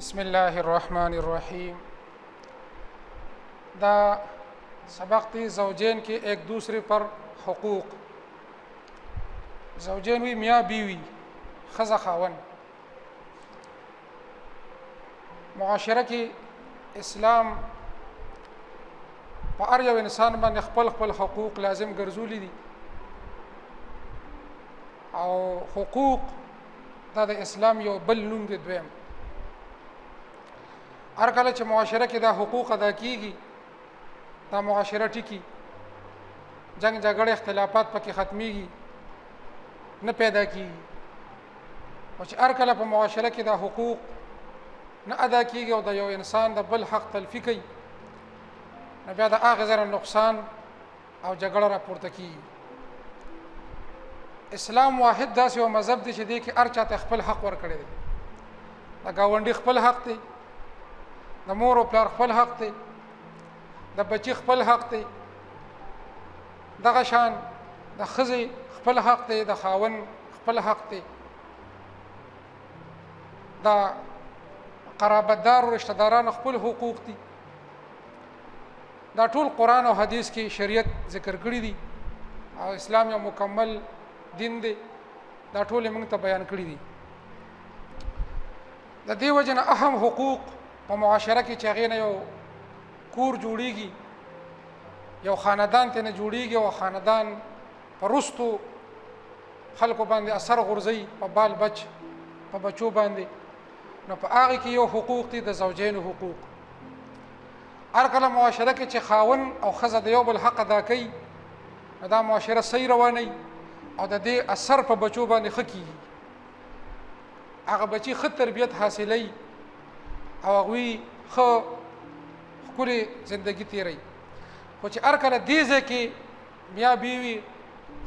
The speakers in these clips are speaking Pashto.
بسم الله الرحمن الرحیم. دا سبق تھی زوجین کے ایک دوسرے پر حقوق. زوجین وی میاں بیوی ښځه خاوند. معاشره کې اسلام په هر یو انسان باندې خپل خپل حقوق لازم ګرځولي دي او حقوق دا د اسلام یو بل نوم دی دویم. هر کله چې معاشره کې دا حقوق ادا کیږي دا معاشره ټیکی، جنگ جګړه اختلافات پکې ختميږي نه پیدا کیږي. او چې هر کله په معاشره کې دا حقوق نه ادا کیږي او د یو انسان د بل حق تلفي کوي نو بیا د هغه زره نقصان او جګړه راپورته کیږي. اسلام واحد داسې یو مذهب دی چې دی کې هر چاته خپل حق ورکړی دی. د ګاونډي خپل حق دی، د مور او پلار خپل حق دی، د بچی خپل حق دی، دغه شان د ښځې خپل حق دی، د خاوند خپل حق دی، د قرابتدار او رشتہ دارانو خپل حقوق دي. دا ټول قرآن او حدیث کې شریعت ذکر کړی دي او اسلام یو مکمل دین دی. دا ټول موږ ته بیان کړی دي. د دې وجه نه اهم حقوق په معاشره کې چې هغې نه یو کور جوړیږي، یو خاندان ته نه جوړیږي او خاندان په رستو خلکو باندې اثر غورځي، په بال بچ په بچو باندې، نو په هغې کې یو حقوق دي د زوجینو حقوق. هر کله معاشره کې چې خاوند او ښځه د یو بل حق ادا کوي نو دا معاشره صحیح روانوي او د دې اثر په بچو باندې ښه کېږي. هغه بچي ښه تربیت حاصلوي او هغوی ښه ښکلې زندګي تیروي. خو چې هر کله دې ځای کې میاں بیوي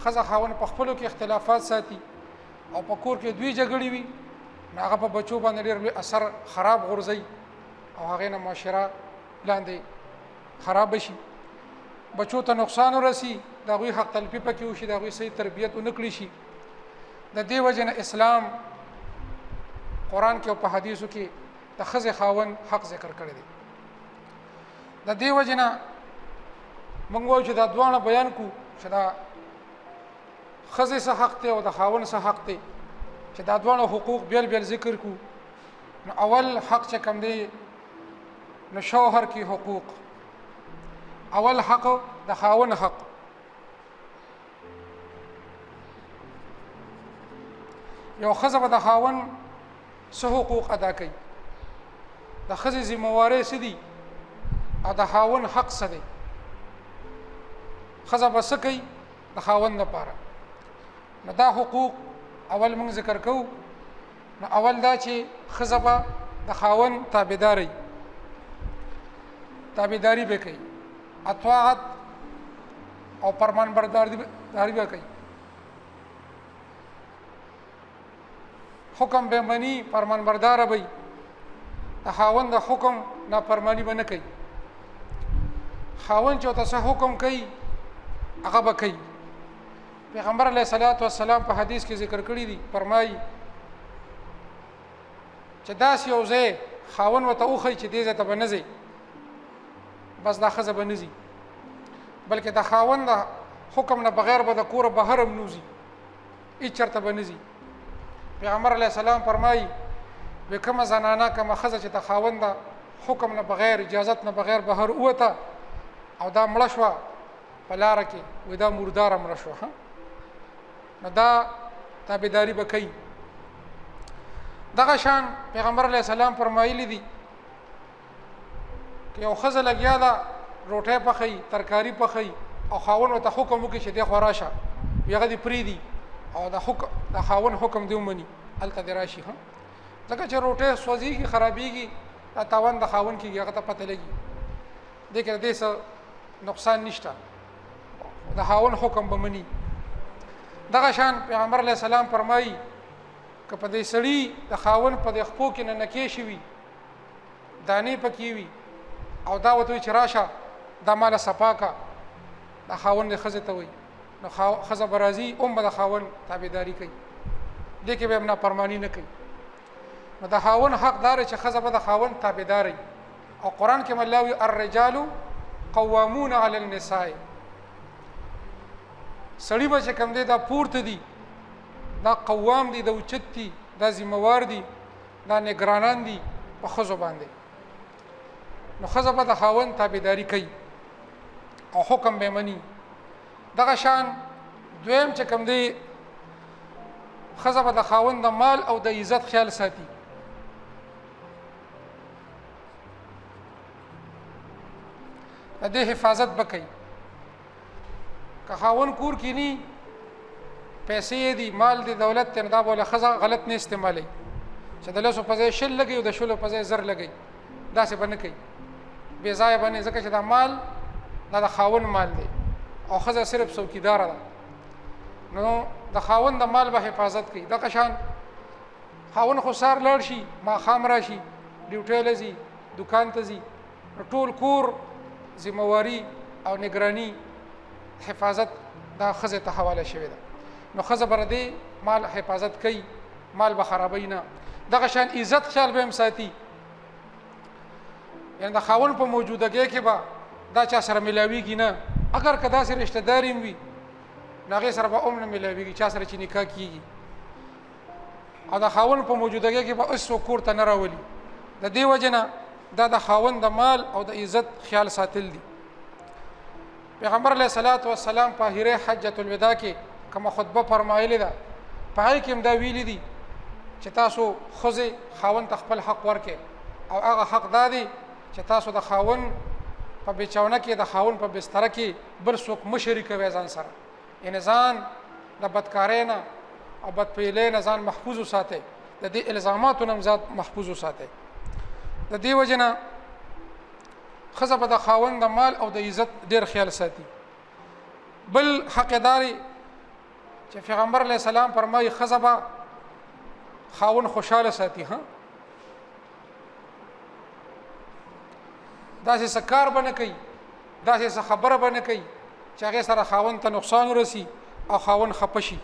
ښځه خاوند په خپلو کې اختلافات ساتي او په کور کې دوی جګړې وي نو هغه په بچو باندې ډېر لوی اثر خراب غورځوي او هغې نه معاشره لاندې خراب شي، بچو ته نقصان ورسي، د هغوی حق تلفي پکې وشي، د هغوی صحیح تربیت ونه کړي شي. د دې وجې نه اسلام قرآن کې او په حدیثو کې د ښځې خاوند حق ذکر کړی دی. د دې وجې نه موږ وایو چې دا دواړه بیان کړو چې دا ښځې څه حق دی او د خاوند څه حق دی، چې دا دواړه حقوق بیل بیل ذکر کړو. نو اول حق چې کوم دی نو شوهر کې حقوق. اول حق د خاوند حق. یو ښځه به د خاوند څه حقوق ادا کوي، د ښځې ذمہوارۍ څه دي او د خاوند حق څه دی. ښځه به څه کوي د خاوند لپاره. نو دا حقوق اول موږ ذکر کوو. نو اول دا چې ښځه به د خاوند تابعداري به کوي، اطاعت او فرمان برداري به کوي، حکم به مني، فرمان بردار به وي، د خاوند د حکم نافرمانی به نه کوي. خاوند چې ورته څه حکم کوي هغه به کوي. پیغمبر علیه الصلاۃ والسلام په حدیث کې ذکر کړی دي، فرمایي چې داسې یو ځای خاوند ورته وښیي چې دې ځای ته به نه ځئ، بس دا ښځه به نه ځي، بلکې د خاوند د حکم نه بغیر به د کوره بهر هم نه وځي، هېڅ چېرته به نه ځي. پیغمبر علیه السلام فرمایي وایي کومه زنانه کومه ښځه چې د خاوند د حکم نه بغیر اجازت نه بغیر بهر ووته او دا مړه شوه په لاره کې، وایي دا مرداره مړه شوه، نو دا تابعداري به کوي. دغه شان پیغمبر علیه السلام فرمایلی دي که یو ښځه لګیا ده روټۍ پخوي، ترکاري پخوي او خاوند ورته حکم وکړي چې دې خوا راشه، وي هغه دې پرېږدي او د خاوند حکم دې ومني، هلته دې راشي. ځکه چې روټۍ سوځېږي، خرابېږي، دا تاوان د خاوند کېږي، هغه ته پته لګي، دې کې د دې څه نقصان نشته، د خاوند حکم به مني. دغه شان پیغمبر علیه السلام فرمایي که په دې سړي د خاوند په دې خپو کې نه نکې شوي، دانې پکې وي او دا ورته وایي چې راشه دا ماله صفا که، د خاوند دې ښځې ته وایي، نو ښځه به راځي به د خاوند تابعداري کوي، دې کې به هم نافرماني نه کوي. نو د خاوند حق دار چې ښځه به د خاوند تابعداري او قران کې ملاوي الرجال قوامون علی النساء سړی به چې کوم دی دا پورته دي دا قوام دي د اوچت دي دا ذمہوار دي دا نگرانان دي په ښځو باندې نو ښځه به د خاوند تابعداري کوي او حکم به مني دغه شان دویم چې کوم دی ښځه به د خاوند د مال او د عزت خیال ساتي د دې حفاظت وکړي که خاوند کور کې ني پیسې دي مال دي دولت ته دا بوله ښځه غلط نه استعمالي چې د لاسو په ځای شل لګي او د شلو په ځای زر لګي داسې به نه کوي بې ځایه باندې ځکه چې دا مال دا د خاوند مال دی او ښځه صرف څوکیداره ده نو د خاوند د مال به حفاظت کوي دغه شان خاوند خو سار لاړ شي ماښام راشي ډیوټۍ له ځي دکان ته ځي ټول کور ذمہواري او نگرانی حفاظت دا ښځې ته حواله شوې ده نو ښځه به د مال حفاظت کوي مال به خرابوي نه دغه شان عزت خیال به هم ساتي یعنی د خاوند په موجودګۍ کې به دا چا سره ملاویږي نه اگر که داسې رشته داري وي نو هغې سره به هم نه ملاویږي چا سره چې نکاح کېږي او د خاوند په موجودګۍ کې به هېڅ څوک کور ته نه راولي د دې وجې نه دا د خاوند د مال او د عزت خیال ساتل دي پیغمبر علیه الصلاة والسلام په هیره حجۃ الوداع کې کومه خطبه فرمایلې ده په هغې کې هم دا ویلي دي چې تاسو ښځې خاوند ته خپل حق ورکړئ او هغه حق دا دی چې تاسو د خاوند په بیچونه کې د خاوند په بستره کې بل څوک مه شریکوئ ځان سره یعنې ځان د بدکارۍ نه او بدپیلۍ نه ځان محفوظ وساتئ د دې الزاماتو نه هم ځان محفوظ وساتئ د دې وجې نه ښځه به د خاوند د مال او د عزت ډېر خیال ساتي بل حقداري چې پیغمبر علیه السلام فرمایي ښځه به خاوند خوشحاله ساتي ها داسې څه کار به نه کوي داسې څه خبره به نه کوي چې هغې سره خاوند ته نقصان ورسي او خاوند خفه شي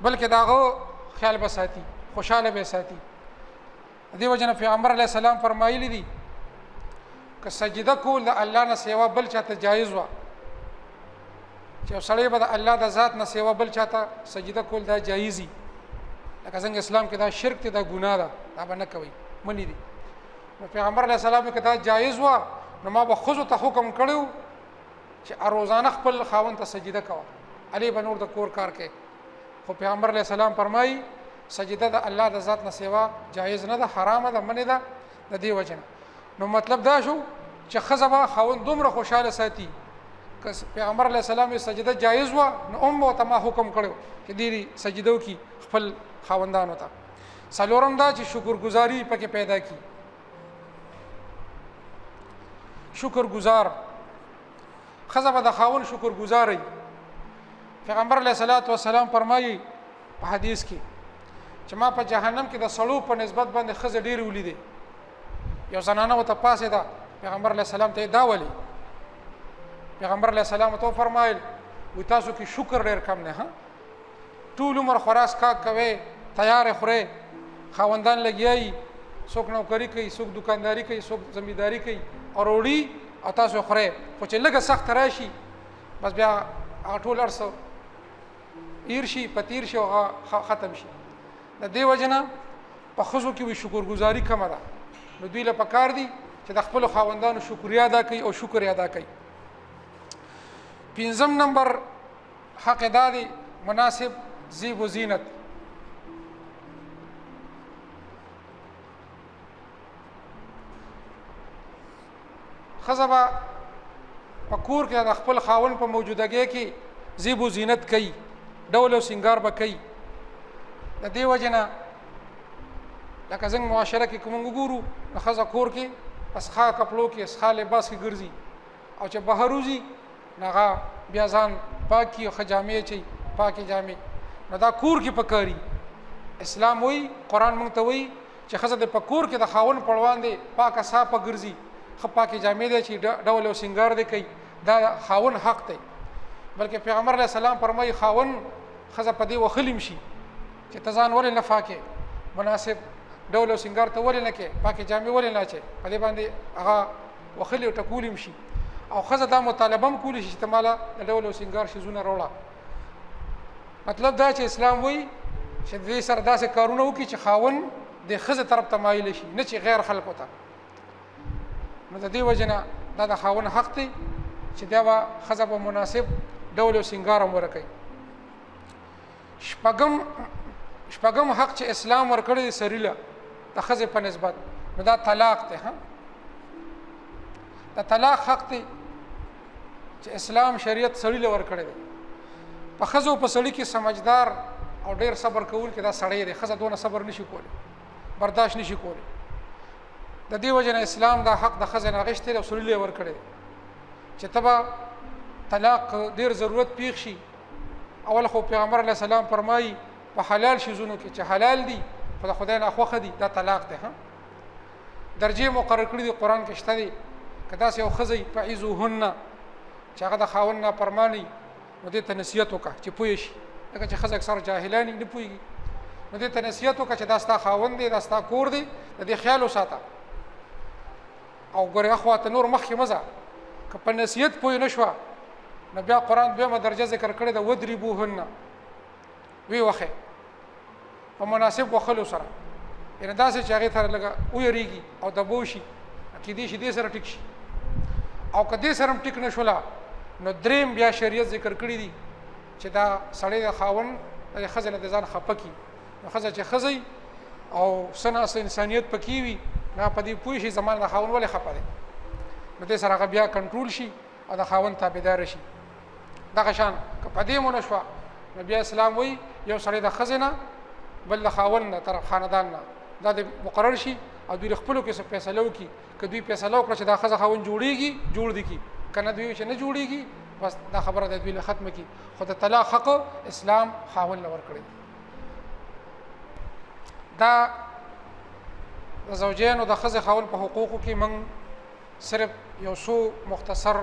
بلکې د هغه خیال به ساتي خوشحاله به ساتي دې وجه نه پیغمبر علیه السلام فرمایلی دي که سجده کول د الله نه سیوا بل چاته جایز وه چې یو سړی به د الله د ذات نه سیوا بل چاته سجده کول دا جایزي لکه څنګه اسلام کې دا شرک دی دا ګناه ده دا به نه کوئ منې دي نو پیغمبر علیه السلام که دا جایز وه نو ما به ښځو ته حکم کړی چې روزانه خپل خاوند ته سجده کوه علي به نور د کور کار کوي خو پیغمبر علیه السلام فرمایي سجده د الله د ذات نه سیوا جایز نه ده حرامه ده منې ده د دې وجه نه نو مطلب دا شو چې ښځه به خاوند دومره خوشحاله ساتي که پیغمبر علیه السلام سجده جایز وه نو هم ورته ما حکم کړی چې دې سجده وکړي خپل خاوندانو ته څلورم دا چې شکرګزاري پکې پیدا کړي شکرګزار ښځه به د خاوند شکرګزاري پیغمبر علیه الصلاة والسلام فرمایي په حدیث کې چې ما په جهنم کې د سړو په نسبت باندې ښځه ډېرې ولیدې یو زنانه ورته پاسې ده پیغمبر علیه السلام ته یې دا ولي پیغمبر علیه السلام ورته وفرمایل وایي تاسو کې شکر ډېر کم دی ها ټول عمر خوراک کاک کوئ تیار خورئ خاوندان لګیایي څوک نوکري کوي څوک دکانداري کوي څوک زمینداري کوي او روړي او تاسو خورئ خو چې لږه سخت راشي بس بیا هغه ټول هر څه ایر شي پتیر شي او ختم شي د دې وجه نه په ښځو کې وي شکرګزاري کمه ده نو دوی له پکار دي چې د خپلو خاوندانو شکریا ادا کوي او شکر یې ادا کوي پنځم نمبر حق دا دی مناسب زیب و زینت ښځه به په کور کې د خپل خاوند په موجودګۍ کې زیب و زینت کوي ډول او سنگار به کوي د دې وجه نه لکه زموږ معاشره کې که موږ وګورو نو ښځه کور کې اسخا کپړو کې اسخا لباس کې ګرځي او چې بهر وځي نو هغه بیا ځان پاک کړي او ښه جامې اچوي پاکې جامې نو دا کور کې پکاري اسلام وایي قرآن موږ ته وایي چې ښځه د په کور کې د خاوند په وړاندې پاکه صافه ګرځي ښه پاکې جامې دی چې ډول او سنگار دی کوي دا خاوند حق دی بلکې پیغمبر علیه السلام فرمایي خاوند ښځه په دې وخلیم شي چې ته ځان ولې نه پاکې مناسب ډول او سنگار ته ولې نه کې پاکي جامې ولې نه اچي په دې باندې هغه وخلی او ټکول شي او خزه دا مطالبه هم کولی شي چې تماله د ډول او سنگار شي زونه وروړه مطلب دا چې اسلام وایي چې دې سره داسې کارونه وکړي چې خاون د خزه طرف ته مایل شي نه چې غیر خلکو ته نو د دې وجنه دا د خاون حق دی چې دا به خزه په مناسب ډول او سنگار هم ورکړي شپږم حق چې اسلام ورکړی سړي له د خزه په نسبت نو دا طلاق دی ها دا طلاق حق دی چې اسلام شریعت سړي له ورکړی دی په خزو په سړي کې سمجھدار او ډیر صبر کول کې دا سړی دی خزه دونه صبر نشي کولی برداشت نشي کولی د دې وجه نه اسلام دا حق د خزه نه غشته او سړي له ورکړی چې تبا طلاق ډیر ضرورت پیښ شي اول خو پیغمبر علیه السلام فرمایي په حلال شیزونو کې چې حلال دي په خدای نه خوخه دي دا طلاق دی ها درجه مقرر کړی دی قران کې شته دي کدا سه یو خزي فعذوهن چې هغه د خاون نه پرمانی نو دې ته نصیحت وکړه چې پوي شي هغه چې خزه اکثر جاهلانی نه پويږي نو دې ته نصیحت وکړه چې دا ستا خاون دی دا ستا کور دی د دې خیال وساته او ګوره اخواته نور مخکې مزه که په نصیحت پوي نشو نو بیا قران به درجه ذکر کړی دا ودربوهن وی وخه په مناسب وخلو سره ان داسې چې هغه تر لګه ویریږي او د بوشي کې دې شي دې سره ټیک شي او کدی سره ټیک نشولا نو دریم بیا شریعت ذکر کړی دي چې دا سړی د خاون د خزنه د ځان خپکی نو خزه چې خزي او سناس انسانيت پکې وي نه پدې پوي شي زمان د خاون ولې خپه دي نو دې سره بیا کنټرول شي او د خاون تابعدار شي دا شان که پدې مونږ شو نبی اسلام وی یو سړی د خزنه بل د خاون نه تر خاندان نه دا د مقرر شي او دوی خپل کې څه فیصله وکړي کدی فیصله وکړي چې دا خزه خاون جوړیږي جوړ دي کی کنه دوی چې نه جوړیږي بس دا خبره د دوی ختمه کی خو د طلاق حق اسلام خاون لور کړی دا د زوجین او د خزه خاون په حقوقو کې من صرف یو څو مختصر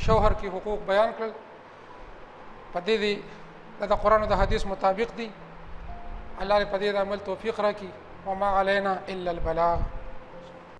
شوهر کې حقوق بیان کړل په دې دی د قرآن او د حدیث مطابق دي الله دې په دې عمل توفیق راکړي وما علينا الا البلاغ